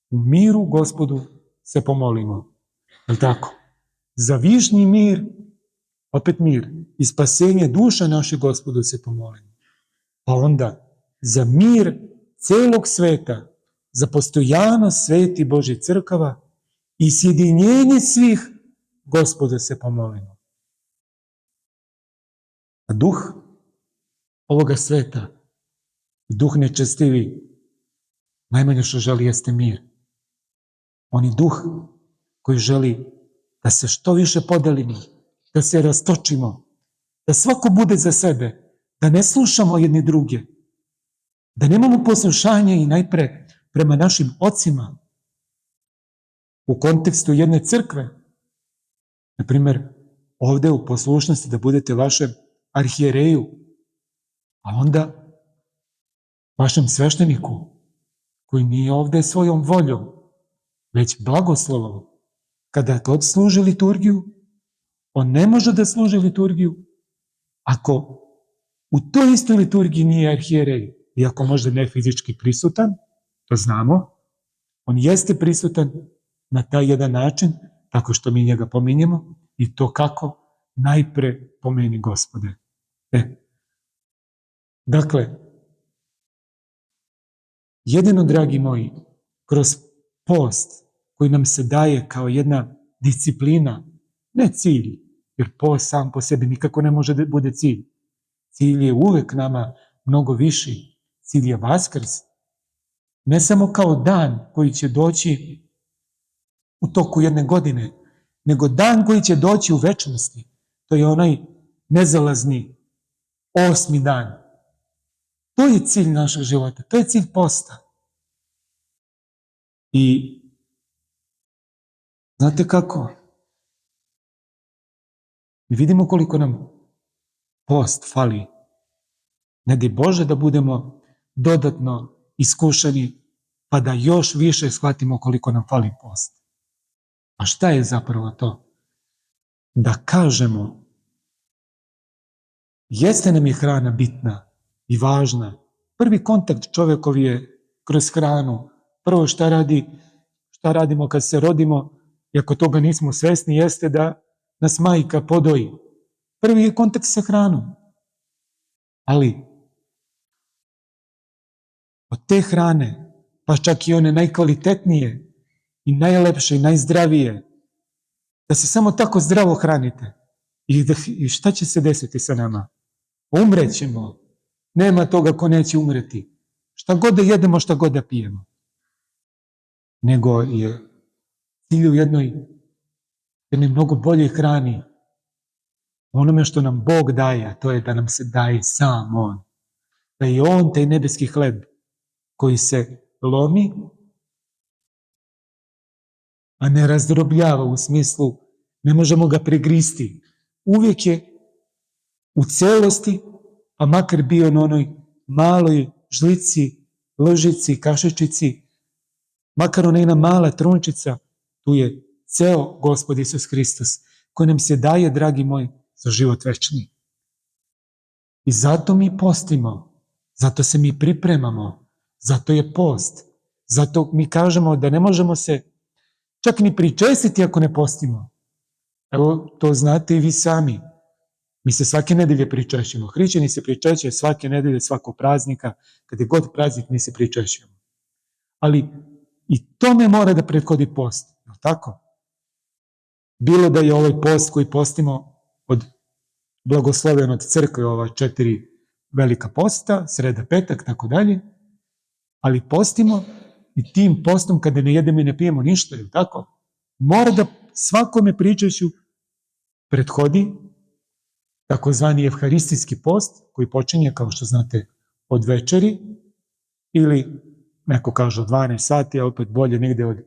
U miru Gospodu se pomolimo. Je li tako? Za višnji mir, opet mir, i spasenje duša naše Gospodu se pomolimo. Pa onda, za mir celog sveta, za postojanost sveti Božih crkava i sjedinjenje svih, Gospodu se pomolimo. A duh ovoga sveta, duh nečestivi, najmanje što želi jeste mir. On je duh koji želi da se što više podelimo, da se rastočimo, da svako bude za sebe, da ne slušamo jedni druge, da nemamo poslušanje i najpre prema našim ocima u kontekstu jedne crkve. Na primjer, ovde u poslušnosti da budete vašem arhijereju, a onda vašem svešteniku, koji nije ovde svojom voljom, već blagoslovom. Kada god služi liturgiju, on ne može da služi liturgiju ako u toj istoj liturgiji nije arhijerej, iako možda ne fizički prisutan, to znamo, on jeste prisutan na taj jedan način, tako što mi njega pominjemo, i to kako? Najpre pomeni Gospode. Dakle, jedino, dragi moji, kroz post koji nam se daje kao jedna disciplina, ne cilj, jer post sam po sebi nikako ne može da bude cilj. Cilj je uvek nama mnogo viši. Cilj je Vaskrs. Ne samo kao dan koji će doći u toku jedne godine, nego dan koji će doći u večnosti. To je onaj nezalazni 8. dan. To je cilj našeg života, to je cilj posta. I znate kako? Mi vidimo koliko nam post fali. Ne daj Bože da budemo dodatno iskušani, pa da još više shvatimo koliko nam fali post. A šta je zapravo to? Da kažemo, jeste nam je hrana bitna i važna. Prvi kontakt čovekovi je kroz hranu. Prvo šta radimo kad se rodimo, i ako toga nismo svesni, jeste da nas majka podoji. Prvi je kontakt sa hranom. Ali od te hrane, pa čak i one najkvalitetnije i najlepše i najzdravije, da se samo tako zdravo hranite. I šta će se desiti sa nama? Umrećemo. Nema toga ko neće umreti. Šta god da jedemo, šta god da pijemo. Nego je cilj u jednoj mnogo boljoj hrani. Onome što nam Bog daje, a to je da nam se daje sam On. Da je On taj nebeski hleb koji se lomi, a ne razdrobljava u smislu ne možemo ga pregristi. Uvijek je u celosti, pa makar bio na onoj maloj žlici, lžici, kašičici, makar ona jedna mala trunčica, tu je ceo Gospod Isus Hristos, koji nam se daje, dragi moji, za život večni. I zato mi postimo, zato se mi pripremamo, zato je post, zato mi kažemo da ne možemo se čak ni pričestiti ako ne postimo. Evo, to znate i vi sami. Mi se svake nedelje pričešćujemo. Hrišćani se pričešćuje svake nedelje, svakog praznika, kad je god praznik mi se pričešćujemo. Ali i tome mora da prethodi post, je li tako? Bilo da je ovaj post koji postimo od blagosloven od crkve, ova 4 velika posta, sreda, petak, tako dalje, ali postimo i tim postom kada ne jedemo i ne pijemo ništa, je li tako? Mora da svakome pričašću prethodi takozvani evharistijski post koji počinje, kao što znate, od večeri ili neko kaže od 12 sati, a opet bolje negde od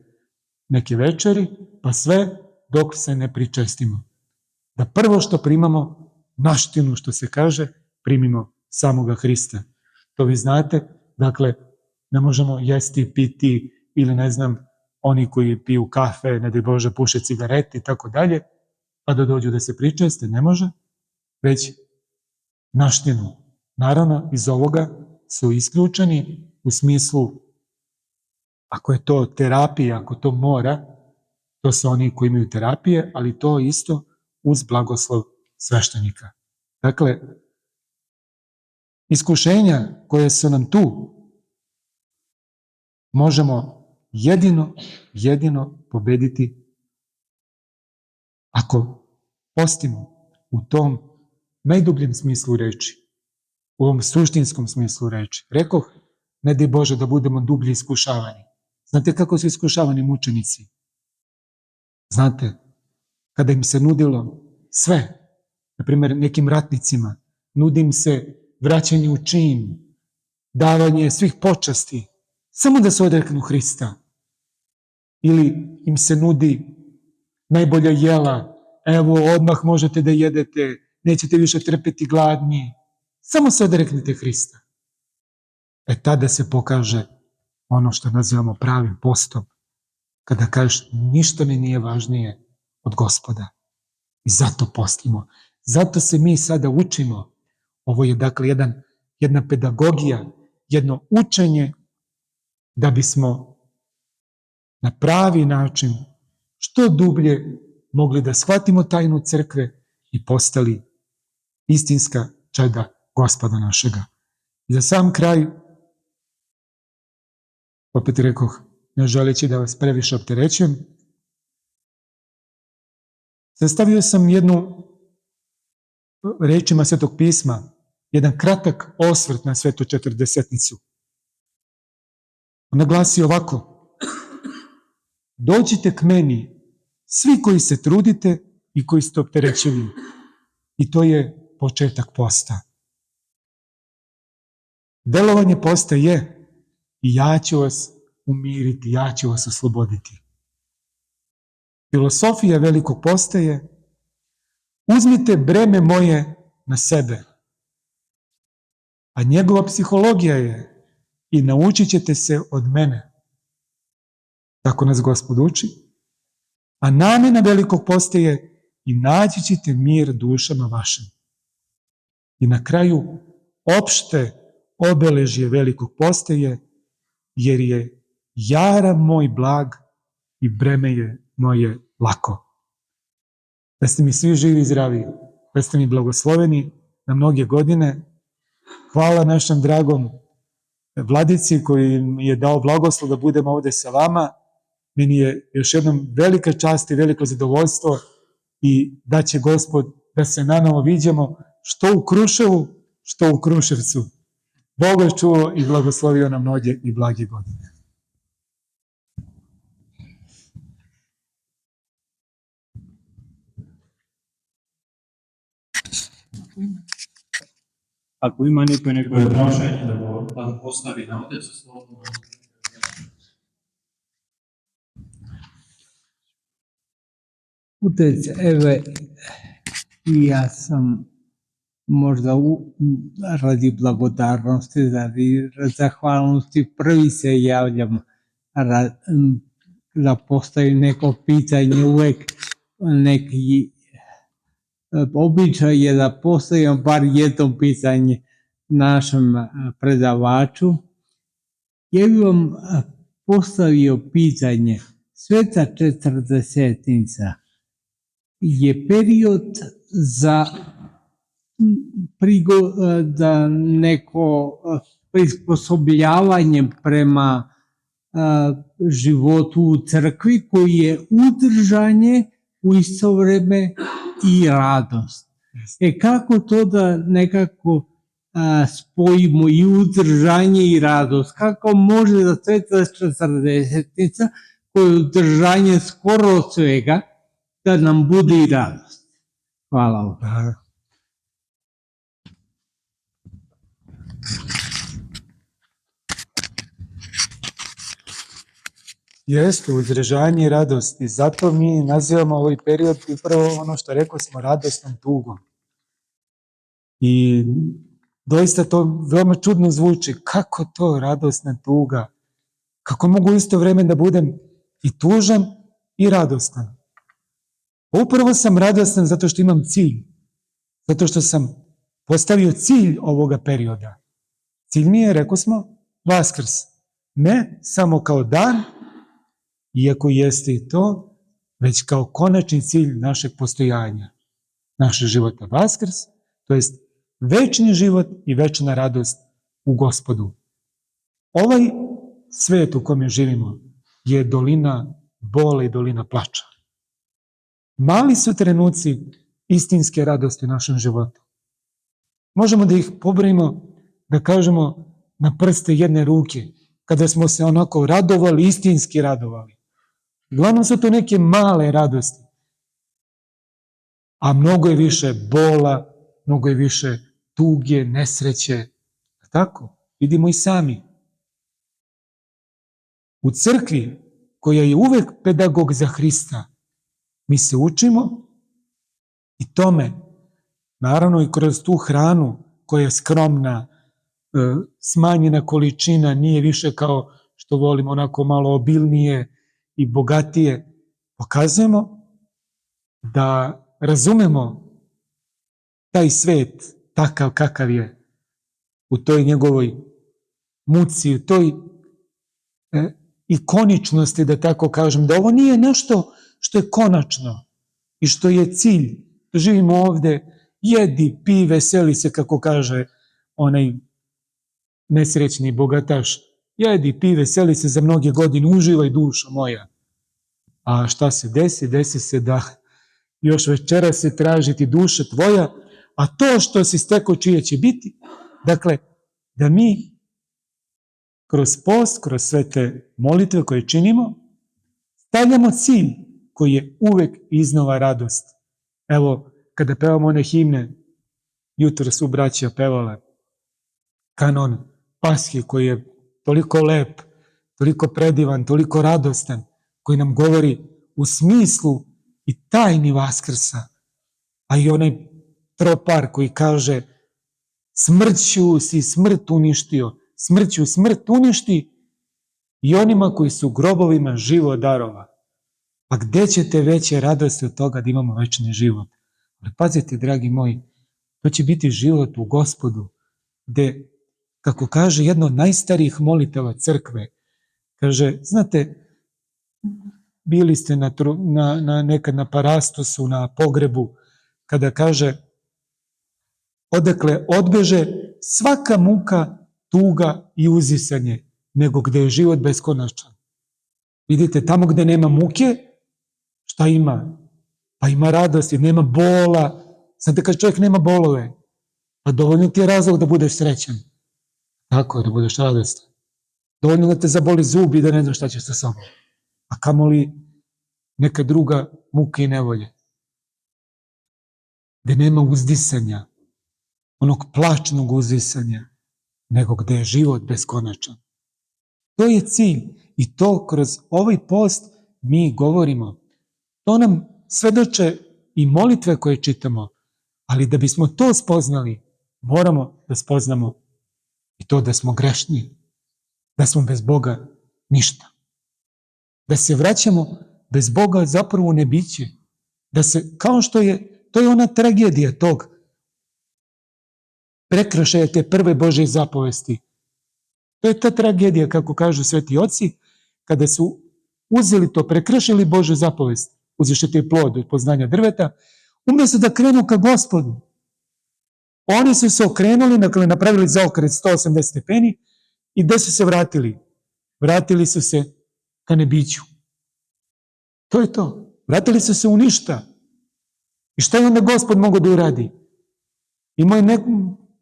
neke večeri, pa sve dok se ne pričestimo. Da prvo što primamo, naštinu što se kaže, primimo samoga Hrista. To vi znate, dakle, ne možemo jesti, piti ili ne znam, oni koji piju kafe, ne daj Bože, puše cigarete i tako dalje, pa da dođu da se pričeste, ne može, već naštinu. Naravno, iz ovoga su isključeni u smislu, ako je to terapija, ako to mora, to su oni koji imaju terapije, ali to isto uz blagoslov sveštenika. Dakle, iskušenja koje su nam tu, možemo jedino pobediti ako postimo u tom najdubljem smislu reči, u ovom suštinskom smislu reči. Rekoh, ne daj Bože da budemo dublje iskušavani. Znate kako su iskušavani mučenici? Znate, kada im se nudilo sve, na primjer nekim ratnicima, nudi im se vraćanje u čin, davanje svih počasti, samo da se odreknu Hrista. Ili im se nudi najbolja jela, evo odmah možete da jedete, nećete više trpeti gladni, samo se odreknite Hrista. Tada se pokaže ono što nazivamo pravim postom, kada kažeš ništa mi nije važnije od Gospoda. I zato postimo. Zato se mi sada učimo. Ovo je dakle jedna pedagogija, jedno učenje da bismo na pravi način što dublje mogli da shvatimo tajnu crkve i postali istinska čeda Gospoda našega. I za sam kraj, opet rekoh, ne želeći da vas previše opterećujem, sastavio sam jednu, rečima Svetog pisma, jedan kratak osvrt na Svetu Četrdesetnicu. Ona glasi ovako: dođite k meni, svi koji se trudite i koji ste opterećeni. I to je početak posta. Delovanje posta je i ja ću vas umiriti, ja ću vas osloboditi. Filosofija velikog posta je: uzmite breme moje na sebe. A njegova psihologija je: i naučit ćete se od mene. Tako nas Gospod uči. A namena velikog posta je: i naći ćete mir dušama vašim. I na kraju, opšte obeležje velikog posta je: jer je jaram moj blag i breme je moje lako. Da ste mi svi živi i zdravi, da ste mi blagosloveni na mnoge godine. Hvala našem dragom vladici koji mi je dao blagoslov da budem ovde sa vama. Meni je još jednom velika čast i veliko zadovoljstvo i da će Gospod da se nanovo viđamo što u Kruševu, što u Kruševcu. Bog je čuo i blagoslovio nam mnoge i blage godine. Ako ima neko odnošenje da postavi na odecu slobodno. Utec, evo, i ja sam možda radi blagodarnosti, radi zahvalnosti, prvi se javljam da postavim neko pitanje, uvek neki običaj je da postavim bar jedno pitanje našem predavaču. Ja bih vam postavio pitanje: Sveta Četrdesetnica je period za neko prisposobljavanje prema životu u crkvi koji je udržanje u isto vreme i radost. Kako to da nekako spojimo i uzdržanje i radost. Kako može da Sveta Četvrtdesetnica, koja je uzdržanje skoro od svega, da nam bude i radost. Hvala vam. Jeste, uzdržanje i radost. I zato mi nazivamo ovaj period upravo ono što rekao smo radosnom tugom. I doista to veoma čudno zvuči. Kako to radosna tuga? Kako mogu isto vreme da budem i tužan i radostan? Upravo sam radostan zato što imam cilj. Zato što sam postavio cilj ovoga perioda. Cilj mi je, rekao smo, Vaskrs. Ne samo kao dan, iako jeste i to, već kao konačni cilj našeg postojanja, našeg života. Vaskrs, to jest večni život i večna radost u Gospodu. Ovaj svet u kome živimo je dolina bola i dolina plača. Mali su trenuci istinske radosti u našem životu. Možemo da ih pobrojimo, da kažemo na prste jedne ruke, kada smo se onako radovali, istinski radovali. Uglavnom su to neke male radosti, a mnogo je više bola, mnogo je više tuge, nesreće. Tako, vidimo i sami. U crkvi, koja je uvek pedagog za Hrista, mi se učimo i tome, naravno i kroz tu hranu koja je skromna, smanjena količina, nije više kao što volimo onako malo obilnije i bogatije, pokazujemo da razumemo taj svet takav kakav je, u toj njegovoj muci, u toj ikoničnosti, da tako kažem, da ovo nije nešto što je konačno i što je cilj. Živimo ovde, jedi, pi, veseli se, kako kaže onaj nesrećni bogataš. Jedi, pi, veseli se za mnoge godine, uživaj dušo moja. A šta se desi? Desi se da još večera se tražiti duša tvoja, a to što si stekao čije će biti, dakle, da mi kroz post, kroz sve te molitve koje činimo, stavljamo cilj koji je uvek iznova radost. Evo, kada pevamo one himne, jutro su braća pevale kanon Pashe, koji je toliko lep, toliko predivan, toliko radostan, koji nam govori u smislu i tajni Vaskrsa, a i onaj tropar koji kaže smrću si smrt uništio, smrću smrt uništi i onima koji su u grobovima život darova. Pa gde ćete veće radosti od toga da imamo večni život? Ali pazite, dragi moji, to će biti život u Gospodu, gde, kako kaže jedno od najstarijih molitava crkve, kaže, znate, bili ste nekad na parastosu, na pogrebu, kada kaže, odakle odbeže svaka muka, tuga i uzisanje, nego gde je život beskonačan. Vidite, tamo gde nema muke, šta ima? Pa ima radosti, nema bola. Znate, kad čovjek nema bolove, pa dovoljno ti je razlog da budeš srećan. Tako je, da budeš radostan. Dovoljno da te zaboli zub i da ne znaš šta ćeš sa sobom. A kamoli neka druga muka i nevolje. Gde nema uzdisanja, onog plačnog uzdisanja, nego gde je život beskonačan. To je cilj i to kroz ovaj post mi govorimo. To nam svedoče i molitve koje čitamo, ali da bismo to spoznali, moramo da spoznamo i to da smo grešni, da smo bez Boga ništa. Da se vraćamo bez Boga zapravo u nebiće. Da se, kao što je, to je ona tragedija tog prekršaja te prve Božje zapovesti. To je ta tragedija, kako kažu sveti oci, kada su uzeli to, prekršili Božju zapovest, uzviše te plod od poznanja drveta, umjesto da krenu ka Gospodu. Oni su se okrenuli, dakle napravili zaokret 180 stepeni i gde su se vratili? Vratili su se ka nebiću. To je to. Vratili su se u ništa. I šta je onda Gospod mogao da uradi? Imao je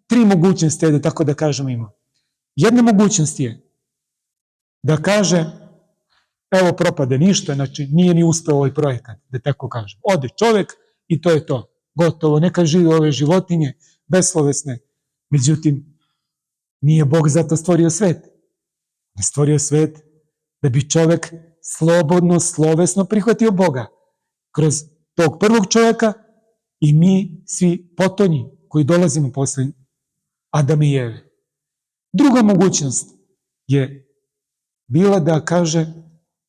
tri mogućnosti, da tako da kažemo ima. Jedna mogućnost je da kaže, evo propade ništa, znači nije ni uspeo ovaj projekat, da tako kažem. Ode čovek i to je to. Gotovo, neka žive ove životinje, beslovesne. Međutim, nije Bog zato stvorio svet. Ne stvorio svet da bi čovek slobodno, slovesno prihvatio Boga. Kroz tog prvog čoveka i mi svi potonji koji dolazimo posle Adama i Eve. Druga mogućnost je bila da kaže,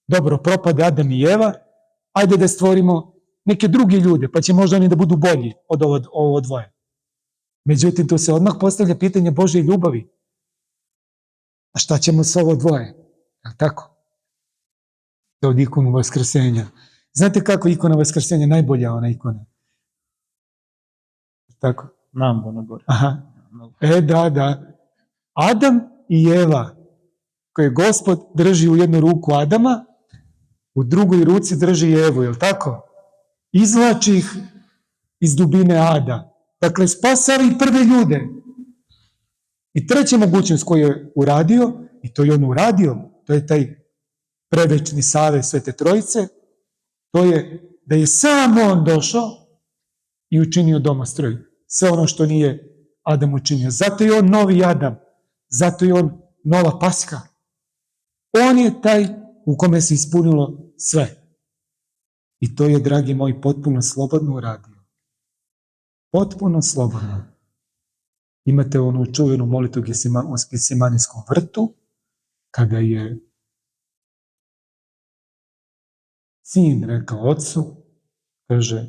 dobro, propade Adam i Eva, ajde da stvorimo neke druge ljude, pa će možda oni da budu bolji od ovo dvoje. Međutim, tu se odmah postavlja pitanje Božje ljubavi. A šta ćemo sa ovo dvoje? Je li tako? To od ikonu Vaskrsenja. Znate kako ikona Vaskrsenja? Najbolja ona ikona. Tako? Znam, Bona Gore. Aha. Da. Adam i Eva, koje Gospod drži u jednu ruku Adama, u drugoj ruci drži Evu, je li tako? Izvlači ih iz dubine ada. Dakle, spasava i prve ljude. I treća mogućnost koju je uradio, i to je on uradio, to je taj predvečni savez Svete Trojice, to je da je sam on došao i učinio domostroj. Sve ono što nije Adam učinio. Zato je on novi Adam. Zato je on nova Paska. On je taj u kome se ispunilo sve. I to je, dragi moji, potpuno slobodno uradio. Potpuno slobodno. Imate onu čuvenu molitvu u Getsemaniskom vrtu, kada je sin rekao ocu, kaže,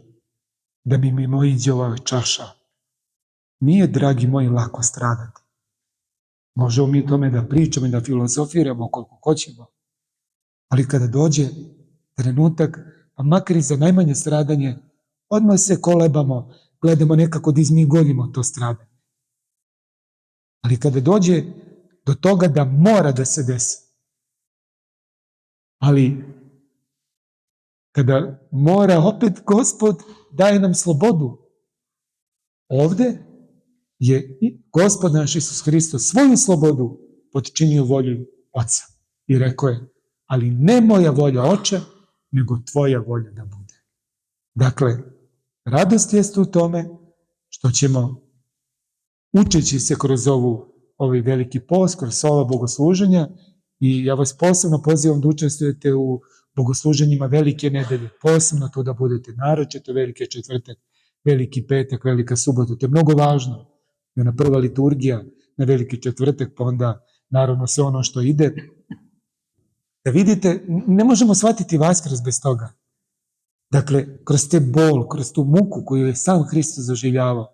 da mi mimo iđe ova čaša. Nije, dragi moji, lako stradati. Možemo mi tome da pričamo i da filozofiramo koliko hoćemo, ali kada dođe trenutak, pa makar i za najmanje stradanje, odmah se kolebamo, gledamo nekako da izmigoljimo to stradanje. Ali kada dođe do toga da mora da se desi, ali kada mora, opet Gospod daje nam slobodu. Ovde je Gospod naš Isus Hristos svoju slobodu potčinio volju Oca. I rekao je, ali ne moja volja, Oče, nego tvoja volja da bude. Dakle, radost jeste u tome što ćemo, učeći se kroz ovaj veliki post, kroz ova bogosluženja, i ja vas posebno pozivam da učestvujete u bogosluženjima Velike nedelje, posebno to da budete, naročito Velike četvrtak, Veliki petak, Velika subota, to je mnogo važno. I ona prva liturgija na Veliki četvrtak, pa onda naravno sve ono što ide. Da vidite, ne možemo shvatiti Vaskrs bez toga. Dakle, kroz te bol, kroz tu muku koju je sam Hristos doživljavao,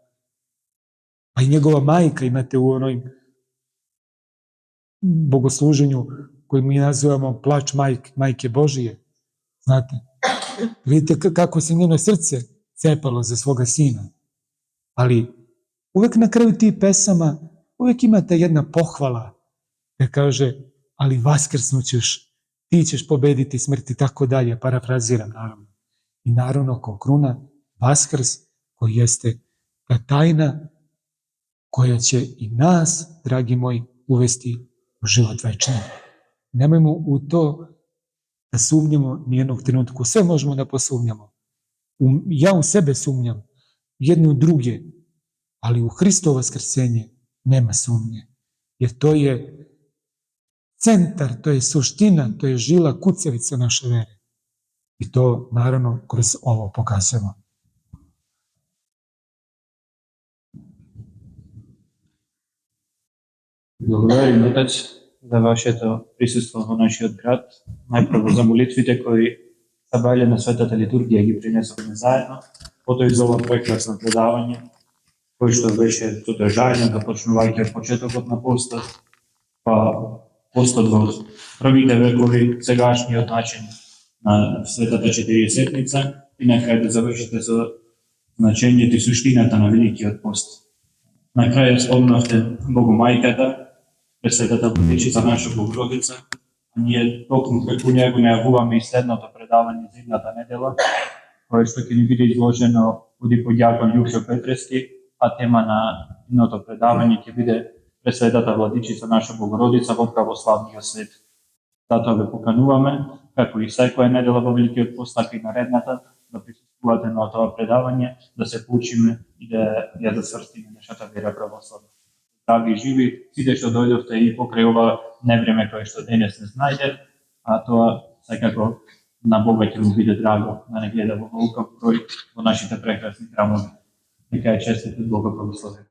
pa i njegova majka, imate u onoj bogosluženju koju mi nazivamo plač majke Božije. Znate, vidite kako se njeno srce cepalo za svoga sina. Ali uvek na kraju tih pesama, uvek ima ta jedna pohvala da kaže, ali vaskrsnućeš, ti ćeš pobediti smrt i tako dalje, parafraziram naravno. I naravno kao kruna Vaskrs koji jeste ta tajna koja će i nas, dragi moji, uvesti u život večni. Nemojmo u to da sumnjamo nijednog trenutku. Sve možemo da posumnjamo. Ja u sebe sumnjam, jedne u druge, ali u Hristovo vaskrsenje nema sumnje. Jer to je centar, to je suština, to je žila kucavica naše vere. I to naravno kroz ovo pokazujemo. Благодарим, Отец, за вашето присуство во нашиот град. Најпрво за молитвите кои събрале на Светата литургија ги принесовме заедно, потоа и за ова прекрасно предавање, кој што беше содржајно, започнувајќи од почетокот на постот, па постот во првите векови, сегашниот начин на Светата Четириесетница и на крај да завршите со значењето и суштината на Великиот пост. На крај спомнавте Богомајката, Пресветата Владичица наша Богородица. Ние токму преку него најавуваме и следното предавање за идната недела, кое што ќе ни биде изложено од иподјакон Јухјо Петрески, a tema na jedното предавање ќе биде Пресветата Владичица наша Богородица во православниот свет. Затоа ве покануваме, како и секоја недела во Великиот пост, така и наредната, да присуствувате на тоа предавање, да се поучиме и да ја засврстиме нашата вера православна. Здрави и живи, сите што дојдовте и покрај ова невреме кое што денес не знајде, а тоа секако на Бога ќе му биде драго да не гледа во голкав број во нашите прекрасни храмови. Нека е честит Бога благослови.